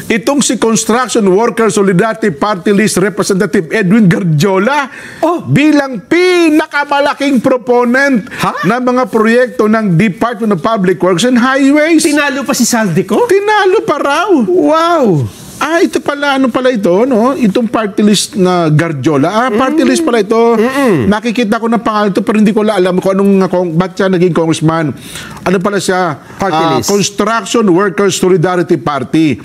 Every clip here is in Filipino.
itong si Construction Worker Solidarity Party List Representative Edwin Garjola bilang pinakamalaking proponent ng mga proyekto ng Department of Public Works and Highways. Tinalo pa si Saldico? Tinalo pa raw. Wow! Ito pala, ano pala ito, no? Itong party list na Garjola. Party list pala ito. Nakikita ko na pangalan ito, pero hindi ko alam kung ba't siya naging congressman. Ano pala siya? Party list. Construction Workers Solidarity Party.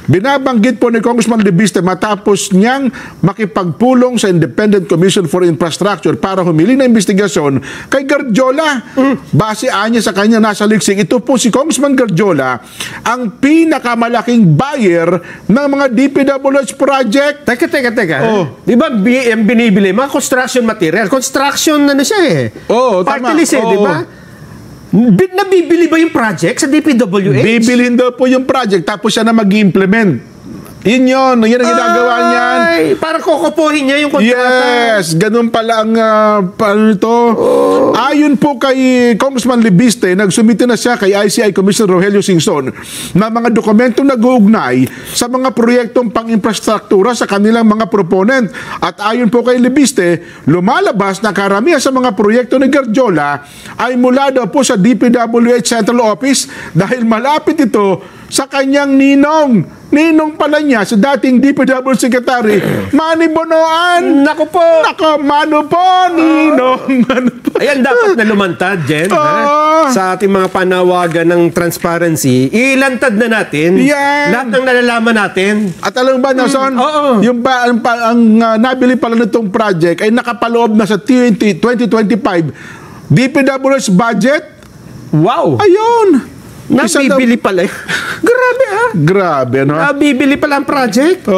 Binabanggit po ni Congressman Libiste matapos niyang makipagpulong sa Independent Commission for Infrastructure para humiling na investigasyon kay Garjola. Base anya sa kanya nasa liksik, ito po si Congressman Garjola ang pinakamalaking buyer ng mga DPWH project. Teka. Di ba binibili? Mga construction material. Construction siya eh. Party Tama. list di ba? Nabibili ba yung project sa DPWH? Bibilhin daw po yung project tapos siya na mag-implement. Yun ang ginagawa niyan. Para kukupuhin niya yung kontrata. Yes, ganun pala ang ayon po kay Congressman Libiste, nagsumite na siya kay ICI Commissioner Rogelio Singson na mga dokumentong nag-uugnay sa mga proyektong pang-infrastruktura sa kanilang mga proponent. At ayon po kay Libiste, lumalabas na karamihan sa mga proyekto ni Garjola ay mula daw po sa DPWH Central Office dahil malapit ito sa kanyang ninong pala niya sa dating DPWH Secretary, Manny Bonoan. Naku po! Mano po, ninong. Ayan, dapat na lumantad, Jen. Sa ating mga panawagan ng transparency, ilantad na natin lahat ng nalalaman natin. At alam ba, Nelson, yung ang nabili pala nitong project ay nakapaloob na sa 2025 DPWH budget. Wow! Ayun! Nabibili pala. Grabe Grabe, no? Nabibili pala ang project.